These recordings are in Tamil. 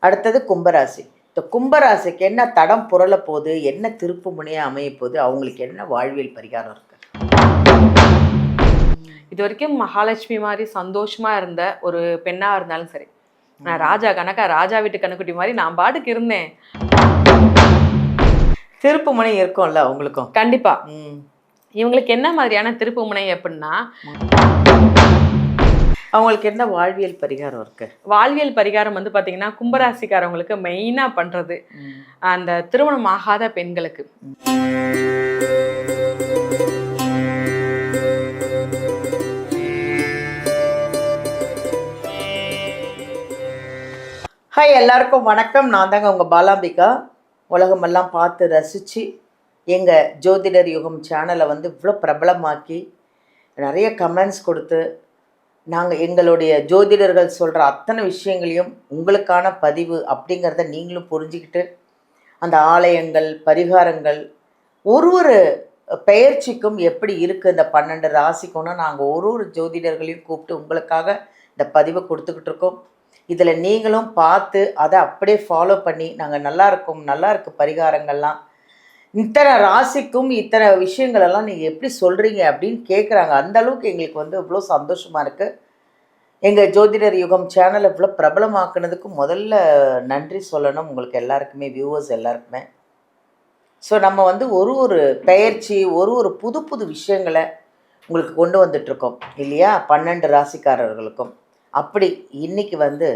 அடுத்தது கும்பராசி. இந்த கும்பராசிக்கு என்ன தடம் புரள போகுது, என்ன திருப்பு முனையா அமைய போகுது, அவங்களுக்கு என்ன வாழ்வியல் பரிகாரம் இருக்கு? இது வரைக்கும் மகாலட்சுமி மாதிரி சந்தோஷமா இருந்த ஒரு பெண்ணா இருந்தாலும் சரி, நான் ராஜா கணக்கா ராஜா வீட்டு கணக்குட்டி மாதிரி நான் பாட்டுக்கு இருந்தேன். திருப்பு முனை இருக்கும்ல அவங்களுக்கும். கண்டிப்பா. இவங்களுக்கு என்ன மாதிரியான திருப்பு முனை அப்படின்னா, அவங்களுக்கு என்ன வாழ்வியல் பரிகாரம் இருக்கு? வாழ்வியல் பரிகாரம் வந்து பாத்தீங்கன்னா, கும்பராசிக்காரவங்களுக்கு மெயினா பண்றது அந்த திருமணம் ஆகாத பெண்களுக்கு. ஹாய், எல்லாருக்கும் வணக்கம். நான் தாங்க உங்கள் பாலாம்பிகா. உலகமெல்லாம் பார்த்து ரசித்து எங்கள் ஜோதிடர் யுகம் சேனலை வந்து இவ்வளோ பிரபலமாக்கி நிறைய கமெண்ட்ஸ் கொடுத்து நாங்கள் எங்களுடைய ஜோதிடர்கள் சொல்கிற அத்தனை விஷயங்களையும் உங்களுக்கான பதிவு அப்படிங்கிறத நீங்களும் புரிஞ்சுக்கிட்டு அந்த ஆலயங்கள், பரிகாரங்கள், ஒரு பெயர்ச்சிக்கும் எப்படி இருக்குது இந்த 12 ராசிக்கும்னா நாங்கள் ஒரு ஜோதிடர்களையும் கூப்பிட்டு உங்களுக்காக இந்த பதிவை கொடுத்துக்கிட்டு இருக்கோம். இதில் நீங்களும் பார்த்து அதை அப்படியே ஃபாலோ பண்ணி நாங்கள் நல்லா இருக்குது பரிகாரங்கள்லாம், இத்தனை ராசிக்கும் இத்தனை விஷயங்களெல்லாம் நீங்கள் எப்படி சொல்கிறீங்க அப்படின்னு கேட்குறாங்க. அந்தளவுக்கு எங்களுக்கு வந்து இவ்வளோ சந்தோஷமாக இருக்குது. எங்கள் ஜோதிடர் யுகம் சேனலை இவ்வளோ பிரபலமாக்குனதுக்கு முதல்ல நன்றி சொல்லணும் உங்களுக்கு எல்லாருக்குமே, வியூவர்ஸ் எல்லாருக்குமே. ஸோ நம்ம வந்து ஒரு பெயர்ச்சி, ஒரு புது விஷயங்களை உங்களுக்கு கொண்டு வந்துட்ருக்கோம் இல்லையா, 12 ராசிக்காரர்களுக்கும். அப்படி இன்றைக்கி வந்து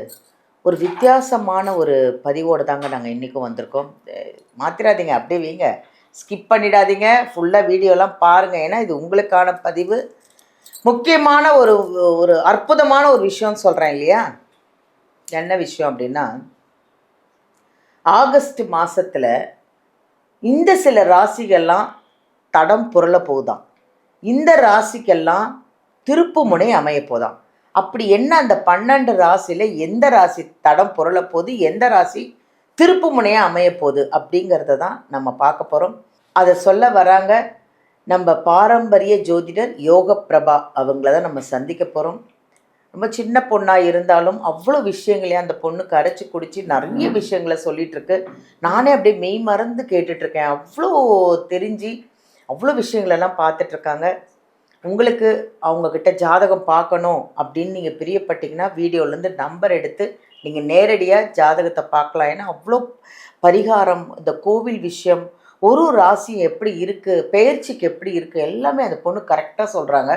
ஒரு வித்தியாசமான ஒரு பதிவோடு தாங்க நாங்கள் இன்றைக்கும் வந்திருக்கோம். மாற்றிடாதீங்க, அப்படியே வைங்க, ஸ்கிப் பண்ணிடாதீங்க, ஃபுல்லாக வீடியோலாம் பாருங்கள். ஏன்னா இது உங்களுக்கான பதிவு. முக்கியமான ஒரு அற்புதமான ஒரு விஷயம்னு சொல்கிறேன் இல்லையா. என்ன விஷயம் அப்படின்னா, ஆகஸ்ட் மாதத்தில் இந்த சில ராசிகள்லாம் தடம் புரள போகுதாம். இந்த ராசிக்கெல்லாம் திருப்பு முனை அமைய போதாம். அப்படி என்ன அந்த 12 ராசியில் எந்த ராசி தடம் புரள போகுது, எந்த ராசி திருப்பு முனையாக அமைய போகுது அப்படிங்கிறத தான் நம்ம பார்க்க போகிறோம். அதை சொல்ல வராங்க நம்ம பாரம்பரிய ஜோதிடர் யோக பிரபா. அவங்கள தான் நம்ம சந்திக்க போகிறோம். ரொம்ப சின்ன பொண்ணாக இருந்தாலும் அவ்வளோ விஷயங்களையும் அந்த பொண்ணுக்கு அரைச்சி குடித்து நிறைய விஷயங்களை சொல்லிகிட்ருக்கு. நானே அப்படியே மெய் மறந்து கேட்டுட்ருக்கேன். அவ்வளோ தெரிஞ்சு அவ்வளோ விஷயங்களெல்லாம் பார்த்துட்ருக்காங்க. உங்களுக்கு அவங்கக்கிட்ட ஜாதகம் பார்க்கணும் அப்படின்னு நீங்கள் பிரியப்பட்டீங்கன்னா வீடியோலேருந்து நம்பர் எடுத்து நீங்கள் நேரடியாக ஜாதகத்தை பார்க்கலாம். ஏன்னா அவ்வளோ பரிகாரம், இந்த கோவில் விஷயம், ஒரு ராசி எப்படி இருக்குது, பெயர்ச்சிக்கு எப்படி இருக்குது, எல்லாமே அந்த பொண்ணு கரெக்டாக சொல்கிறாங்க.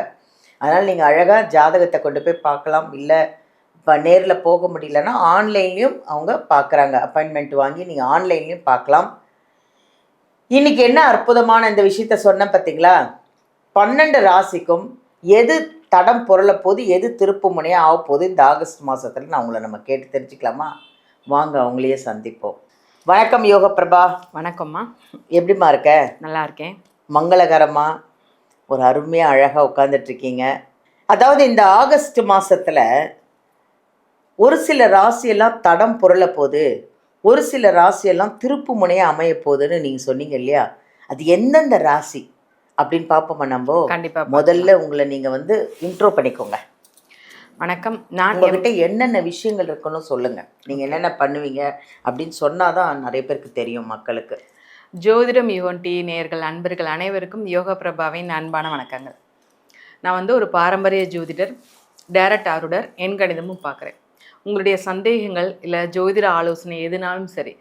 அதனால் நீங்கள் அழகாக ஜாதகத்தை கொண்டு போய் பார்க்கலாம். இல்லை இப்போ நேரில் போக முடியலன்னா ஆன்லைன்லேயும் அவங்க பார்க்குறாங்க. அப்பாயின்மெண்ட் வாங்கி நீங்கள் ஆன்லைன்லேயும் பார்க்கலாம். இன்றைக்கி என்ன அற்புதமான இந்த விஷயத்த சொன்னேன் பார்த்தீங்களா. 12 ராசிக்கும் எது தடம் புரள போது, எது திருப்பு முனையாக ஆக போகுது இந்த ஆகஸ்ட் மாதத்தில் நான் உங்களை நம்ம கேட்டு தெரிஞ்சுக்கலாமா? வாங்க அவங்களையே சந்திப்போம். வணக்கம் யோக பிரபா. வணக்கம்மா. எப்படிம்மா இருக்க? நல்லா இருக்கேன். மங்களகரமாக ஒரு அருமையாக அழகாக உட்காந்துட்ருக்கீங்க. அதாவது இந்த ஆகஸ்ட் மாதத்தில் ஒரு சில ராசியெல்லாம் தடம் புரள போகுது, ஒரு சில ராசியெல்லாம் திருப்பு முனையாக அமைய போகுதுன்னு நீங்கள் சொன்னீங்க இல்லையா. அது எந்தெந்த ராசி அப்படின்னு பார்ப்போமா நம்ம? கண்டிப்பாக. முதல்ல உங்களை நீங்கள் வந்து இன்ட்ரோ பண்ணிக்கோங்க. வணக்கம். நான் உங்ககிட்ட என்னென்ன விஷயங்கள் இருக்குன்னு சொல்லுங்கள். நீங்கள் என்னென்ன பண்ணுவீங்க அப்படின்னு சொன்னால் தான் நிறைய பேருக்கு தெரியும் மக்களுக்கு. ஜோதிடம் யுகம் டி நேயர்கள் அன்பர்கள் அனைவருக்கும் யோக பிரபாவின் அன்பான வணக்கங்கள். நான் வந்து ஒரு பாரம்பரிய ஜோதிடர், டைரக்ட் ஆருடர், எண் கணிதமும் பார்க்குறேன். உங்களுடைய சந்தேகங்கள் இல்லை ஜோதிட ஆலோசனை எதுனாலும் சரி,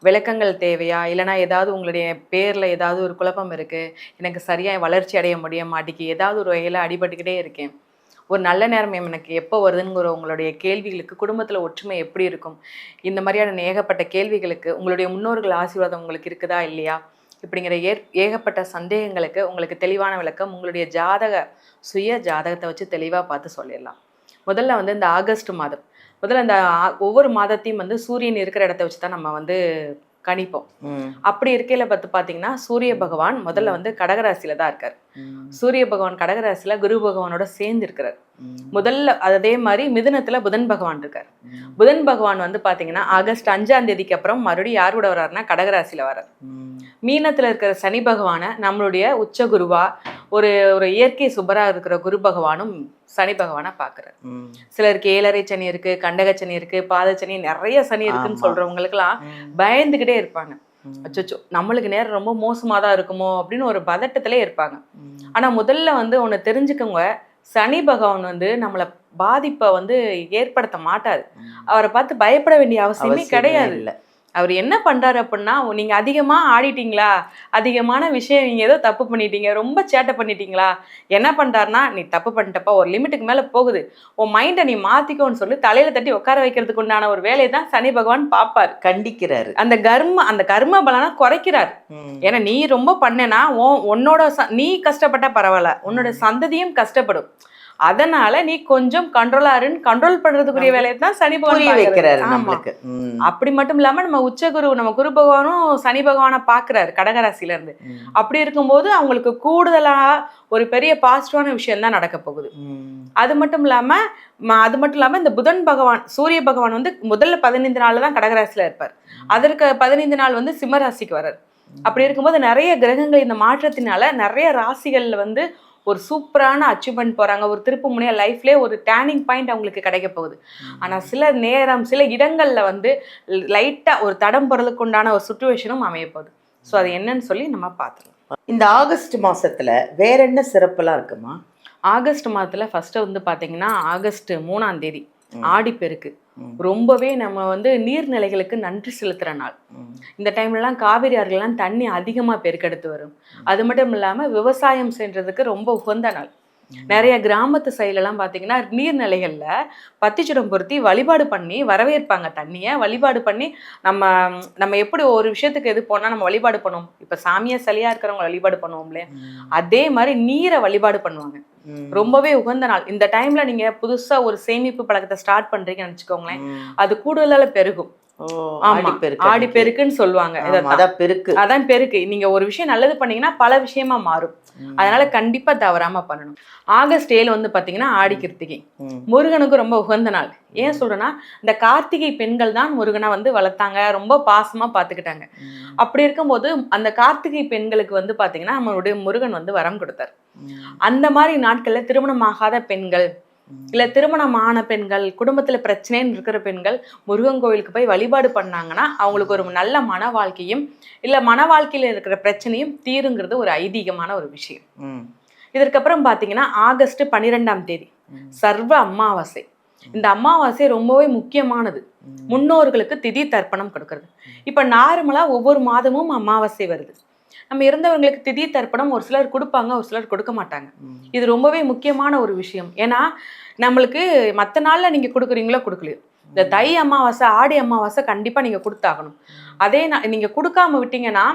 விளக்கங்கள் தேவையா, இல்லைனா ஏதாவது உங்களுடைய பேரில் ஏதாவது ஒரு குழப்பம் இருக்குது, எனக்கு சரியாக வளர்ச்சி அடைய முடிய மாட்டேங்கி, ஏதாவது ஒரு வகையில் அடிபட்டுக்கிட்டே இருக்கேன், ஒரு நல்ல நேரம் எனக்கு எப்போ வருதுங்கிற உங்களுடைய கேள்விகளுக்கு, குடும்பத்தில் ஒற்றுமை எப்படி இருக்கும், இந்த மாதிரியான ஏகப்பட்ட கேள்விகளுக்கு உங்களுடைய முன்னோர்கள் ஆசீர்வாதம் உங்களுக்கு இருக்குதா இல்லையா, இப்படிங்கிற ஏகப்பட்ட சந்தேகங்களுக்கு உங்களுக்கு தெளிவான விளக்கம் உங்களுடைய சுய ஜாதகத்தை வச்சு தெளிவாக பார்த்து சொல்லிடலாம். முதல்ல வந்து இந்த ஆகஸ்ட் மாதம், முதல்ல இந்த ஒவ்வொரு மாதத்தையும் வந்து சூரியன் இருக்கிற இடத்த வச்சு தான் நம்ம வந்து கணிப்போம். அப்படி இருக்கையில பார்த்தீங்கன்னா சூரிய பகவான் முதல்ல வந்து கடகராசியில தான் இருக்கார். சூரிய பகவான் கடகராசியில குரு பகவானோட சேர்ந்து இருக்கிறார். முதல்ல அதே மாதிரி மிதுனத்துல புதன் பகவான் இருக்கார். புதன் பகவான் வந்து பாத்தீங்கன்னா ஆகஸ்ட் 5ஆம் தேதிக்கு அப்புறம் மறுபடியும் யார் கூட வர்றாருன்னா கடகராசியில வர்றார். மீனத்துல இருக்கிற சனி பகவானை நம்மளுடைய உச்ச குருவா ஒரு இயற்கை சுபரா இருக்கிற குரு பகவானும் சனி பகவானை பார்க்குறாரு. சிலருக்கு 7.5 சனி இருக்கு, கண்டக சனி இருக்கு, பாதச்சனி, நிறைய சனி இருக்குன்னு சொல்றவங்களுக்குலாம் பயந்துகிட்டே இருப்பாங்க. அச்சோ நம்மளுக்கு நேரம் ரொம்ப மோசமாக தான் இருக்குமோ அப்படின்னு ஒரு பதட்டத்திலே இருப்பாங்க. ஆனா முதல்ல வந்து ஒன்று தெரிஞ்சுக்கோங்க, சனி பகவான் வந்து நம்மளை பாதிப்பை வந்து ஏற்படுத்த மாட்டாரு. அவரை பார்த்து பயப்பட வேண்டிய அவசியமே கிடையாது. அவர் என்ன பண்றாரு அப்படின்னா, நீங்க அதிகமா ஆடிட்டீங்களா, அதிகமான விஷயம் நீங்க ஏதோ தப்பு பண்ணிட்டீங்க, ரொம்ப சேட்டை பண்ணிட்டீங்களா, என்ன பண்றாருன்னா, நீ தப்பு பண்ணிட்டப்பா, ஒரு லிமிட்டுக்கு மேல போகுது, உன் மைண்டை நீ மாத்திக்கோன்னு சொல்லி தலையில தட்டி உட்கார வைக்கிறதுக்கு உண்டான ஒரு வேலையை தான் சனி பகவான் பார்ப்பாரு, கண்டிக்கிறாரு. அந்த கர்ம பலனை குறைக்கிறாரு. ஏன்னா நீ ரொம்ப பண்ணேன்னா உன்னோட நீ கஷ்டப்பட்டா பரவாயில்ல, உன்னோட சந்ததியும் கஷ்டப்படும். அதனால நீ கொஞ்சம் கண்ட்ரோல் பண்றதுக்குரிய வேலையை தான் சனி பகவான் வைக்கிறாரு. அப்படி மட்டும் இல்லாம நம்ம உச்சகுரு, நம்ம குரு பகவானும் சனி பகவானை பாக்குறாரு கடகராசில இருந்து. அப்படி இருக்கும்போது அவங்களுக்கு கூடுதலா ஒரு பெரிய பாசிட்டிவான விஷயம் தான் நடக்க போகுது. அது மட்டும் இல்லாம இந்த புதன் பகவான், சூரிய பகவான் வந்து முதல்ல 15 நாள் தான் கடகராசில இருப்பார். அதற்கு 15 நாள் வந்து சிம்மராசிக்கு வர்றாரு. அப்படி இருக்கும்போது நிறைய கிரகங்கள் இந்த மாற்றத்தினால நிறைய ராசிகள்ல வந்து ஒரு சூப்பரான அச்சீவ்மெண்ட் போறாங்க. ஒரு திருப்பு முனையா லைஃப்லேயே ஒரு டேர்னிங் பாயிண்ட் அவங்களுக்கு கிடைக்க போகுது. ஆனா சில நேரம் சில இடங்கள்ல வந்து லைட்டா ஒரு தடம் போறதுக்கு உண்டான ஒரு சுச்சுவேஷனும் அமைய போகுது. ஸோ அது என்னன்னு சொல்லி நம்ம பார்த்துக்கலாம். இந்த ஆகஸ்ட் மாசத்துல வேற என்ன சிறப்புலாம் இருக்குமா? ஆகஸ்ட் மாதத்துல ஃபர்ஸ்ட் வந்து பாத்தீங்கன்னா ஆகஸ்ட் 3ஆம் தேதி ஆடிப்பெருக்கு. ரொம்பவே நம்ம வந்து நீர்நிலைகளுக்கு நன்றி செலுத்துற நாள். இந்த டைம்லலாம் காவிரி ஆறுகள்லாம் தண்ணி அதிகமா பெருக்கெடுத்து வரும். அது மட்டும் இல்லாம விவசாயம் செய்யறதுக்கு ரொம்ப உகந்த நாள். நிறைய கிராமத்து சைட்லலாம் பார்த்தீங்கன்னா நீர்நிலைகள்ல பத்திச்சுடம் பொருத்தி வழிபாடு பண்ணி வரவேற்பாங்க. தண்ணியை வழிபாடு பண்ணி நம்ம எப்படி ஒரு விஷயத்துக்கு எது போனா நம்ம வழிபாடு பண்ணுவோம், இப்ப சாமியா சிலையா இருக்கிறவங்க வழிபாடு பண்ணுவோம் இல்லையா, அதே மாதிரி நீரை வழிபாடு பண்ணுவாங்க. ரொம்பவே உகந்த நாள். இந்த டைம்ல நீங்க புதுசா ஒரு சேமிப்பு பழக்கத்தை ஸ்டார்ட் பண்றீங்கன்னு வச்சுக்கோங்களேன், அது கூடுதலால பெருகும். ஆடிப்பெருக்குன்னு சொல்லுவாங்க. அதான் பெருக்கு. நீங்க ஒரு விஷயம் நல்லது பண்ணீங்கன்னா பல விஷயமா மாறும். அதனால கண்டிப்பா தவறாம பண்ணணும். ஆகஸ்ட் 7 வந்து பாத்தீங்கன்னா ஆடி கிருத்திகை. முருகனுக்கு ரொம்ப உகந்த நாள். ஏன் சொல்றேன்னா, இந்த கார்த்திகை பெண்கள் தான் முருகனை வந்து வளர்த்தாங்க, ரொம்ப பாசமா பாத்துக்கிட்டாங்க. அப்படி இருக்கும்போது அந்த கார்த்திகை பெண்களுக்கு வந்து பாத்தீங்கன்னா நம்மளுடைய முருகன் வந்து வரம் கொடுத்தார். அந்த மாதிரி நாட்கள்ல திருமணமாகாத பெண்கள், இல்ல திருமணமான பெண்கள், குடும்பத்துல பிரச்சனைன்னு இருக்கிற பெண்கள் முருகன் கோவிலுக்கு போய் வழிபாடு பண்ணாங்கன்னா அவங்களுக்கு ஒரு நல்ல மன வாழ்க்கையும், இல்ல மன வாழ்க்கையில இருக்கிற பிரச்சனையும் தீருங்கிறது ஒரு ஐதீகமான ஒரு விஷயம். இதற்கப்புறம் பாத்தீங்கன்னா ஆகஸ்ட் 12ஆம் தேதி சர்வ அமாவாசை. இந்த அமாவாசை ரொம்பவே முக்கியமானது. முன்னோர்களுக்கு திதி தர்ப்பணம் கொடுக்கறது. இப்ப நார்மலா ஒவ்வொரு மாதமும் அமாவாசை வருது. நம்ம இறந்தவங்களுக்கு திதி தர்ப்பணம் ஒரு சிலர் கொடுப்பாங்க, ஒரு சிலர் கொடுக்க மாட்டாங்க. இது ரொம்பவே முக்கியமான ஒரு விஷயம். ஏன்னா நம்மளுக்கு மற்ற நாள்ல நீங்க கொடுக்குறீங்களோ கொடுக்கலையோ, இந்த தை அமாவாசை ஆடி அமாவாசை கண்டிப்பா நீங்க கொடுத்தாகணும். அதே நீங்க கொடுக்காம விட்டீங்கன்னா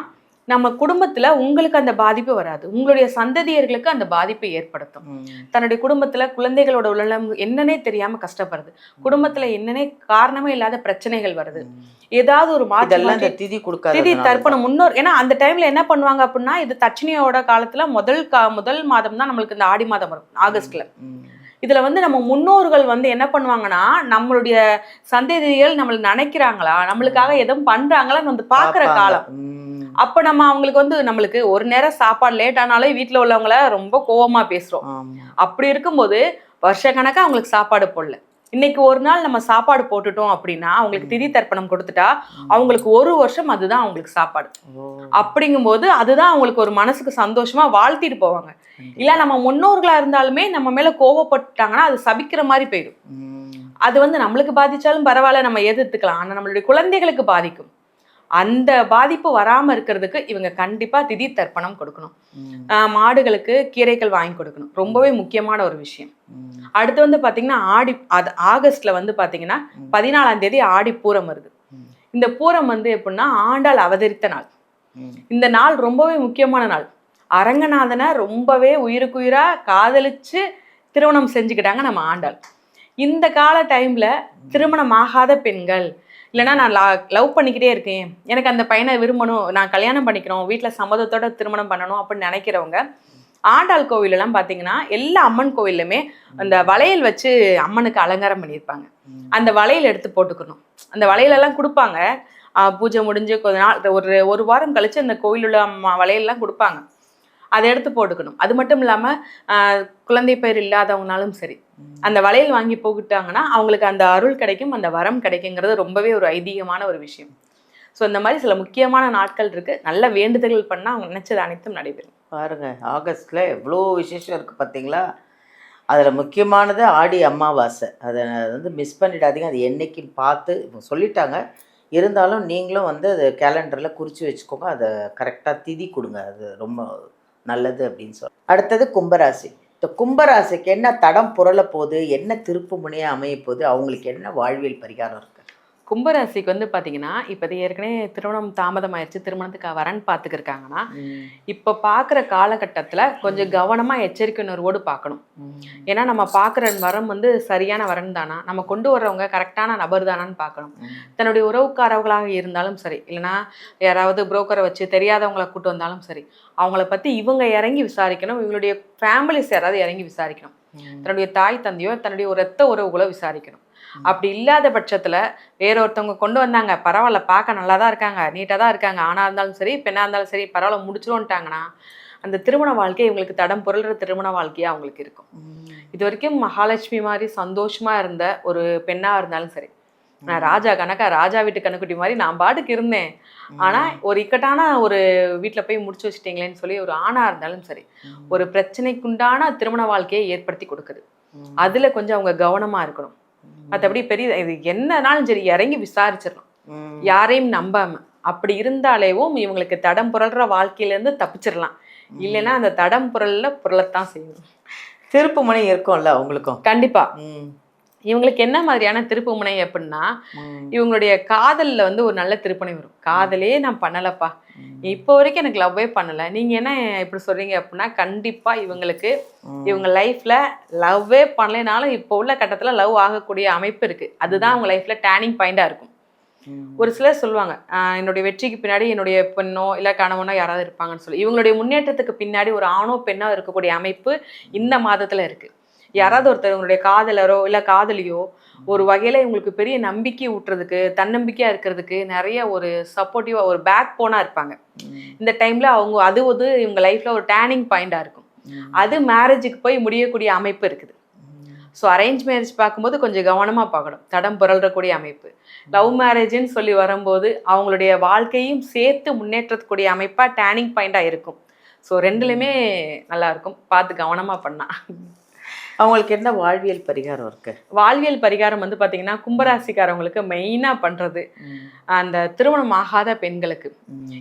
நம்ம குடும்பத்துல உங்களுக்கு அந்த பாதிப்பு வராது, உங்களுடைய சந்ததியர்களுக்கு அந்த பாதிப்பை ஏற்படுத்தும். தன்னுடைய குடும்பத்துல குழந்தைகளோட உடல்நலம் என்னன்னே தெரியாம கஷ்டப்படுறது, குடும்பத்துல என்னன்னே காரணமே இல்லாத பிரச்சனைகள் வருது, ஏதாவது ஒரு திதி தர்ப்பணம் முன்னோர். ஏன்னா அந்த டைம்ல என்ன பண்ணுவாங்க அப்படின்னா, இது தட்சணியோட காலத்துல முதல் மாதம் தான் நம்மளுக்கு இந்த ஆடி மாதம் வரும் ஆகஸ்ட்ல. இதுல வந்து நம்ம முன்னோர்கள் வந்து என்ன பண்ணுவாங்கன்னா, நம்மளுடைய சந்ததிகள் நம்மள நினைக்கிறாங்களா, நம்மளுக்காக எதுவும் பண்றாங்களான்னு வந்து பாக்குற காலம். அப்ப நம்ம அவங்களுக்கு வந்து நம்மளுக்கு ஒரு நேரம் சாப்பாடு லேட் ஆனாலே வீட்டுல உள்ளவங்கள ரொம்ப கோவமா பேசுறோம். அப்படி இருக்கும்போது வருஷ கணக்கா அவங்களுக்கு சாப்பாடு போடல, இன்னைக்கு ஒரு நாள் நம்ம சாப்பாடு போட்டுட்டோம் அப்படின்னா அவங்களுக்கு திதி தர்ப்பணம் கொடுத்துட்டா அவங்களுக்கு ஒரு வருஷம் அதுதான் அவங்களுக்கு சாப்பாடு. அப்படிங்கும்போது அதுதான் அவங்களுக்கு ஒரு மனசுக்கு சந்தோஷமா வாழ்த்திட்டு போவாங்க. இல்ல நம்ம முன்னோர்களா இருந்தாலுமே நம்ம மேல கோவப்பட்டாங்கன்னா அது சபிக்கிற மாதிரி போயிடும். அது வந்து நம்மளுக்கு பாதிச்சாலும் பரவாயில்ல, நம்ம எதிர்த்துக்கலாம். ஆனா நம்மளுடைய குழந்தைகளுக்கு பாதிக்கும். அந்த பாதிப்பு வராம இருக்கிறதுக்கு இவங்க கண்டிப்பா திதி தர்ப்பணம் கொடுக்கணும். மாடுகளுக்கு கீரைகள் வாங்கி கொடுக்கணும், ரொம்பவே முக்கியமான ஒரு விஷயம். அடுத்து வந்து பாத்தீங்கன்னா ஆகஸ்ட்ல வந்து பாத்தீங்கன்னா 14ஆம் தேதி ஆடி பூரம் வருது. இந்த பூரம் வந்து எப்படின்னா ஆண்டாள் அவதரித்த நாள். இந்த நாள் ரொம்பவே முக்கியமான நாள். அரங்கநாதனை ரொம்பவே உயிருக்குயிரா காதலிச்சு திருமணம் செஞ்சுக்கிட்டாங்க நம்ம ஆண்டாள். இந்த கால டைம்ல திருமணம் ஆகாத பெண்கள், இல்லைன்னா நான் லவ் பண்ணிக்கிட்டே இருக்கேன், எனக்கு அந்த பையனை விரும்பணும், நான் கல்யாணம் பண்ணிக்கணும், வீட்டில் சம்மதத்தோட திருமணம் பண்ணணும் அப்படின்னு நினைக்கிறவங்க ஆண்டாள் கோவிலெல்லாம் பார்த்தீங்கன்னா எல்லா அம்மன் கோவிலுமே அந்த வளையல் வச்சு அம்மனுக்கு அலங்காரம் பண்ணியிருப்பாங்க. அந்த வளையல் எடுத்து போட்டுக்கணும். அந்த வளையலெல்லாம் கொடுப்பாங்க. பூஜை முடிஞ்சு கொஞ்ச நாள் ஒரு வாரம் கழிச்சு அந்த கோவில் உள்ள வளையல்லாம் கொடுப்பாங்க. அதை எடுத்து போட்டுக்கணும். அது மட்டும் இல்லாமல் குழந்தை பேர் இல்லாதவங்கனாலும் சரி, அந்த வளையல் வாங்கி போட்டுட்டாங்கன்னா அவங்களுக்கு அந்த அருள் கிடைக்கும், அந்த வரம் கிடைக்குங்கிறது ரொம்பவே ஒரு ஐதீகமான ஒரு விஷயம். ஸோ இந்த மாதிரி சில முக்கியமான நாட்கள் இருக்குது. நல்ல வேண்டுதல்கள் பண்ணால் அவங்க நினச்சது அனைத்தும் நடைபெறும். பாருங்கள், ஆகஸ்ட்டில் எவ்வளோ விசேஷம் இருக்குது பார்த்தீங்களா? அதில் முக்கியமானது ஆடி அமாவாசை. அதை வந்து மிஸ் பண்ணிடாதீங்க. அது என்னைக்குன்னு பார்த்து இப்போ சொல்லிட்டாங்க. இருந்தாலும் நீங்களும் வந்து அது கேலண்டரில் குறித்து வச்சுக்கோங்க. அதை கரெக்டாக திதி கொடுங்க. அது ரொம்ப நல்லது அப்படின்னு அடுத்தது கும்பராசி. இந்த கும்பராசிக்கு என்ன தடம் புரள போகுது, என்ன திருப்பு முனையாக அமைய போகுது, அவங்களுக்கு என்ன வாழ்வியல் பரிகாரம் இருக்குது? கும்பராசிக்கு வந்து பார்த்தீங்கன்னா, இப்போ ஏற்கனவே திருமணம் தாமதமாயிருச்சு, திருமணத்துக்கு வரன் பார்த்துக்கிருக்காங்கன்னா, இப்போ பார்க்குற காலகட்டத்தில் கொஞ்சம் கவனமாக எச்சரிக்கை உணர்வோடு பார்க்கணும். ஏன்னா நம்ம பார்க்குற வரம் வந்து சரியான வரன் தானா, நம்ம கொண்டு வர்றவங்க கரெக்டான நபர் தானான்னு பார்க்கணும். தன்னுடைய உறவுக்காரவங்களாக இருந்தாலும் சரி, இல்லைனா யாராவது புரோக்கரை வச்சு தெரியாதவங்களை கூட்டு வந்தாலும் சரி, அவங்கள பற்றி இவங்க இறங்கி விசாரிக்கணும். இவங்களுடைய ஃபேமிலிஸ் யாராவது இறங்கி விசாரிக்கணும். தன்னுடைய தாய் தந்தையோ தன்னுடைய ஒரு ரத்த உறவுகளோ விசாரிக்கணும். அப்படி இல்லாத பட்சத்தில் வேற ஒருத்தவங்க கொண்டு வந்தாங்க, பரவாயில்ல பார்க்க நல்லா தான் இருக்காங்க, நீட்டாக தான் இருக்காங்க, ஆணாக இருந்தாலும் சரி பெண்ணாக இருந்தாலும் சரி பரவாயில்ல முடிச்சிருவோன்ட்டாங்கன்னா அந்த திருமண வாழ்க்கை இவங்களுக்கு தடம் புரள்ற திருமண வாழ்க்கையாக அவங்களுக்கு இருக்கும். இது வரைக்கும் மகாலட்சுமி மாதிரி சந்தோஷமாக இருந்த ஒரு பெண்ணாக இருந்தாலும் சரி, நான் ராஜா கணக்கா ராஜா வீட்டு கண்ணுக்குட்டி மாதிரி நான் பாட்டுக்கு இருந்தேன், ஆனால் ஒரு இக்கட்டான ஒரு வீட்டில் போய் முடிச்சு வச்சுட்டீங்களேன்னு சொல்லி ஒரு ஆணாக இருந்தாலும் சரி, ஒரு பிரச்சனைக்குண்டான திருமண வாழ்க்கையை ஏற்படுத்தி கொடுக்குது. அதில் கொஞ்சம் அவங்க கவனமாக இருக்கணும். மற்றபடி பெரிய இது என்னன்னாலும் சரி இறங்கி விசாரிச்சிடணும், யாரையும் நம்பாம. அப்படி இருந்தாலேவும் இவங்களுக்கு தடம் புரள்ற வாழ்க்கையிலேருந்து தப்பிச்சிடலாம். இல்லைன்னா அந்த தடம் புரளத்தான் செய்யணும். திருப்பு முனை இருக்கும்ல அவங்களுக்கும். கண்டிப்பா. இவங்களுக்கு என்ன மாதிரியான திருப்பு முனை அப்படின்னா, இவங்களுடைய காதலில் வந்து ஒரு நல்ல திருப்பணி வரும். காதலே நான் பண்ணலப்பா, இப்போ வரைக்கும் எனக்கு லவ்வே பண்ணலை, நீங்கள் என்ன இப்படி சொல்கிறீங்க அப்படின்னா, கண்டிப்பாக இவங்களுக்கு இவங்க லைஃப்பில் லவ்வே பண்ணலைனாலும் இப்போ உள்ள கட்டத்தில் லவ் ஆகக்கூடிய அமைப்பு இருக்குது. அதுதான் அவங்க லைஃப்பில் டேர்னிங் பாயிண்டாக இருக்கும். ஒரு சிலர் சொல்லுவாங்க, என்னுடைய வெற்றிக்கு பின்னாடி என்னுடைய பெண்ணோ இல்லை கணவனோ யாராவது இருப்பாங்கன்னு சொல்லி. இவங்களுடைய முன்னேற்றத்துக்கு பின்னாடி ஒரு ஆணோ பெண்ணோ இருக்கக்கூடிய அமைப்பு இந்த மாதத்தில் இருக்குது. யாராவது ஒருத்தர் உங்களுடைய காதலரோ இல்லை காதலியோ ஒரு வகையில் இவங்களுக்கு பெரிய நம்பிக்கை ஊட்டுறதுக்கு, தன்னம்பிக்கையாக இருக்கிறதுக்கு நிறைய ஒரு சப்போர்ட்டிவாக ஒரு பேக் போனாக இருப்பாங்க. இந்த டைமில் அவங்க அது இவங்க லைஃப்பில் ஒரு டேர்னிங் பாயிண்டாக இருக்கும். அது மேரேஜுக்கு போய் முடியக்கூடிய அமைப்பு இருக்குது. ஸோ அரேஞ்ச் மேரேஜ் பார்க்கும்போது கொஞ்சம் கவனமாக பார்க்கணும், தடம் புரளக்கூடிய அமைப்பு. லவ் மேரேஜுன்னு சொல்லி வரும்போது அவங்களுடைய வாழ்க்கையும் சேர்த்து முன்னேற்றக்கூடிய அமைப்பாக டேர்னிங் பாயிண்டாக இருக்கும். ஸோ ரெண்டுலேயுமே நல்லாயிருக்கும், பார்த்து கவனமாக பண்ணால். அவங்களுக்கு என்ன வாழ்வியல் பரிகாரம் இருக்கு? வாழ்வியல் பரிகாரம் வந்து பார்த்தீங்கன்னா, கும்பராசிக்காரவங்களுக்கு மெயினாக பண்ணுறது அந்த திருமணம் ஆகாத பெண்களுக்கு.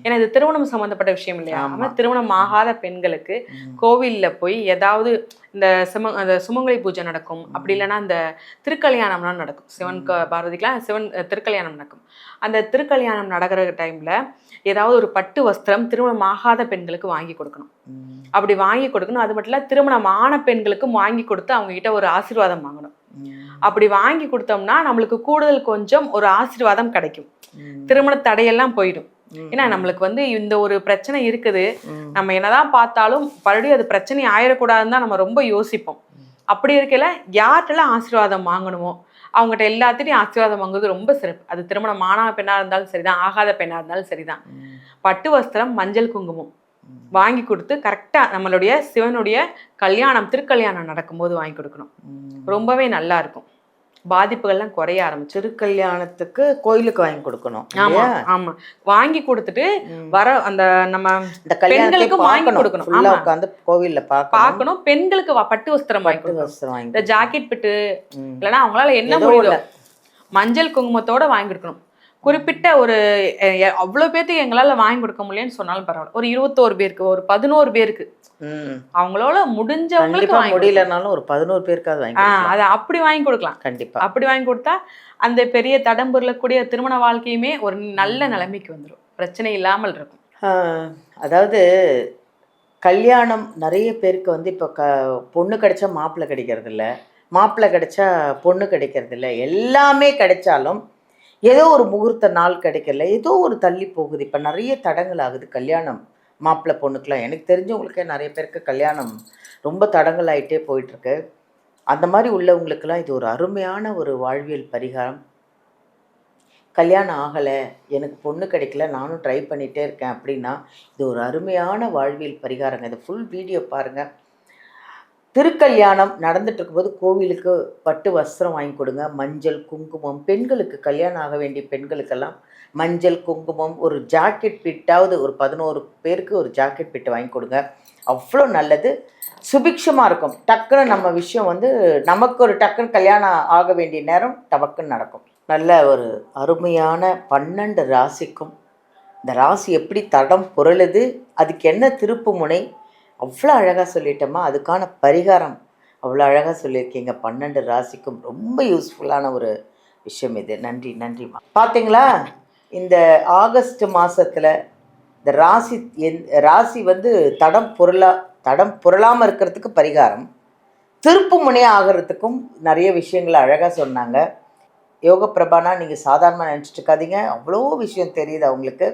ஏன்னா இது திருமணம் சம்மந்தப்பட்ட விஷயம் இல்லையா? ஆனால் திருமணம் ஆகாத பெண்களுக்கு கோவிலில் போய் ஏதாவது இந்த அந்த சுமங்கலி பூஜை நடக்கும், அப்படி இல்லைன்னா இந்த திருக்கல்யாணம்லாம் நடக்கும். சிவன் பார்வதிக்கெலாம் சிவன் திருக்கல்யாணம் நடக்கும். அந்த திருக்கல்யாணம் நடக்கிற டைமில் ஏதாவது ஒரு பட்டு வஸ்திரம் திருமணம் ஆகாத பெண்களுக்கு வாங்கி கொடுக்கணும். அப்படி வாங்கி கொடுக்கணும். அது மட்டும் இல்லை, திருமணம் ஆன பெண்களுக்கும் வாங்கி கொடுத்து அவங்க கிட்ட ஒரு ஆசீர்வாதம் வாங்கணும். அப்படி வாங்கி கொடுத்தோம்னா நம்மளுக்கு கூடுதல் கொஞ்சம் ஒரு ஆசீர்வாதம் கிடைக்கும், திருமண தடையெல்லாம் போயிடும். ஏன்னா நம்மளுக்கு வந்து இந்த ஒரு பிரச்சனை இருக்குது, நம்ம என்னதான் பார்த்தாலும் மறுபடியும் அது பிரச்சனை ஆயிடக்கூடாதுன்னு தான் நம்ம ரொம்ப யோசிப்போம். அப்படி இருக்கையில யார்கிட்டலாம் ஆசீர்வாதம் வாங்கணுமோ அவங்ககிட்ட எல்லாத்திட்டையும் ஆசீர்வாதம் வாங்குறது ரொம்ப சிறப்பு. அது திருமணம் ஆன பெண்ணாக இருந்தாலும் சரிதான், ஆகாத பெண்ணாக இருந்தாலும் சரிதான். பட்டு வஸ்திரம், மஞ்சள் குங்குமம் வாங்கி கொடுத்து கரெக்டாக நம்மளுடைய சிவனுடைய கல்யாணம் திருக்கல்யாணம் நடக்கும்போது வாங்கி கொடுக்கணும். ரொம்பவே நல்லா இருக்கும், பாதிப்புகள்லாம் குறைய ஆரம்பிச்சு. திருக்கல்யாணத்துக்கு கோயிலுக்கு வாங்கி கொடுக்கணும். ஆமா ஆமா, வாங்கி கொடுத்துட்டு வர அந்த நம்ம பெண்களுக்கு வாங்கி கொடுக்கணும். உட்காந்து கோவில்ல பார்க்கணும். பெண்களுக்கு பட்டு வஸ்திரம் வாங்கி கொடுக்கணும். இந்த ஜாக்கெட் பிட்டு இல்லைன்னா அவங்களால என்ன முடியல மஞ்சள் குங்குமத்தோட வாங்கி கொடுக்கணும். குறிப்பிட்ட ஒரு அவ்வளோ பேருக்கு எங்களால் வாங்கி கொடுக்க முடியலன்னு சொன்னாலும் பரவாயில்ல, ஒரு 21 பேருக்கு, ஒரு 11 பேருக்கு அவங்களோட முடிஞ்சவங்களுக்கு வாங்கி முடியலனாலும் ஒரு 11 பேருக்காவது வாங்கி அதை அப்படி வாங்கி கொடுக்கலாம். கண்டிப்பா அப்படி வாங்கி கொடுத்தா அந்த பெரிய தடம் புரளக்கூடிய திருமண வாழ்க்கையுமே ஒரு நல்ல நிலைமைக்கு வந்துடும், பிரச்சனை இல்லாமல் இருக்கும். அதாவது கல்யாணம் நிறைய பேருக்கு வந்து இப்போ பொண்ணு கிடைச்சா மாப்பிள்ளை கிடைக்கிறது இல்லை, மாப்பிள்ளை கிடைச்சா பொண்ணு கிடைக்கிறது இல்லை. எல்லாமே கிடைச்சாலும் ஏதோ ஒரு முகூர்த்த நாள் கிடைக்கல, ஏதோ ஒரு தள்ளி போகுது. இப்போ நிறைய தடங்கள் ஆகுது கல்யாணம் மாப்பிள்ளை பொண்ணுக்கெலாம். எனக்கு தெரிஞ்சவங்களுக்கே நிறைய பேருக்கு கல்யாணம் ரொம்ப தடங்கள் ஆகிட்டே போயிட்டுருக்கு. அந்த மாதிரி உள்ளவங்களுக்கெல்லாம் இது ஒரு அருமையான ஒரு வாழ்வியல் பரிகாரம். கல்யாணம் ஆகலை, எனக்கு பொண்ணு கிடைக்கல, நானும் ட்ரை பண்ணிகிட்டே இருக்கேன் அப்படின்னா, இது ஒரு அருமையான வாழ்வியல் பரிகாரங்க. இது ஃபுல் வீடியோ பாருங்கள். திருக்கல்யாணம் நடந்துட்டு இருக்கும்போது கோவிலுக்கு பட்டு வஸ்திரம் வாங்கி கொடுங்க. மஞ்சள், குங்குமம், பெண்களுக்கு கல்யாணம் ஆக வேண்டிய பெண்களுக்கெல்லாம் மஞ்சள், குங்குமம், ஒரு ஜாக்கெட் பிட்டாவது ஒரு 11 பேருக்கு ஒரு ஜாக்கெட் பிட்டு வாங்கி கொடுங்க. அவ்வளோ நல்லது, சுபிக்ஷமாக இருக்கும். டக்குன்னு நம்ம விஷயம் வந்து நமக்கு ஒரு டக்குன்னு கல்யாணம் ஆக வேண்டிய நேரம் டபக்குன்னு நடக்கும். நல்ல ஒரு அருமையான 12 ராசிக்கும் இந்த ராசி எப்படி தடம் புரளுது, அதுக்கு என்ன திருப்பு முனை, அவ்வளோ அழகாக சொல்லிட்டோமா. அதுக்கான பரிகாரம் அவ்வளோ அழகாக சொல்லியிருக்கீங்க. 12 ராசிக்கும் ரொம்ப யூஸ்ஃபுல்லான ஒரு விஷயம் இது. நன்றி நன்றிம்மா. பார்த்தீங்களா, இந்த ஆகஸ்ட் மாதத்தில் இந்த ராசி வந்து தடம் புரளாமல் இருக்கிறதுக்கு பரிகாரம், திருப்பு முனை ஆகிறதுக்கும் நிறைய விஷயங்களை அழகாக சொன்னாங்க. யோக பிரபானா நீங்கள் சாதாரணமாக நினச்சிட்டு இருக்காதீங்க, அவ்வளோ விஷயம் தெரியுது அவங்களுக்கு.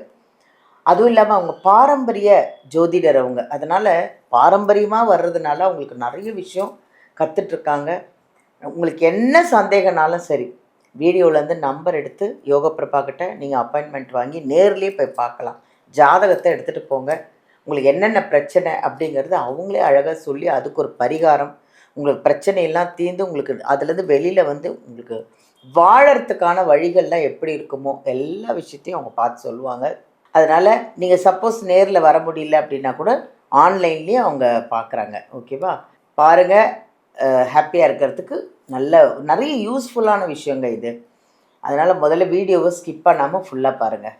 அதுவும் இல்லாமல் அவங்க பாரம்பரிய ஜோதிடர் அவங்க, அதனால் பாரம்பரியமாக வர்றதுனால அவங்களுக்கு நிறைய விஷயம் கற்றுட்ருக்காங்க. உங்களுக்கு என்ன சந்தேகனாலும் சரி, வீடியோவிலேருந்து நம்பர் எடுத்து யோக பிரபா கிட்ட நீங்கள் அப்பாயின்மெண்ட் வாங்கி நேர்லேயே போய் பார்க்கலாம். ஜாதகத்தை எடுத்துகிட்டு போங்க. உங்களுக்கு என்னென்ன பிரச்சனை அப்படிங்கிறது அவங்களே அழகாக சொல்லி அதுக்கு ஒரு பரிகாரம், உங்களுக்கு பிரச்சனையெல்லாம் தீர்ந்து உங்களுக்கு அதுலேருந்து வெளியில் வந்து உங்களுக்கு வாழறதுக்கான வழிகள்லாம் எப்படி இருக்குமோ எல்லா விஷயத்தையும் அவங்க பார்த்து சொல்லுவாங்க. அதனால் நீங்கள் சப்போஸ் நேரில் வர முடியல அப்படின்னா கூட ஆன்லைன்லேயே அவங்க பார்க்குறாங்க. ஓகேவா? பாருங்கள், ஹாப்பியாக இருக்கிறதுக்கு நிறைய யூஸ்ஃபுல்லான விஷயங்க இது. அதனால் முதல்ல வீடியோவை ஸ்கிப் பண்ணாமல் ஃபுல்லாக பாருங்கள்.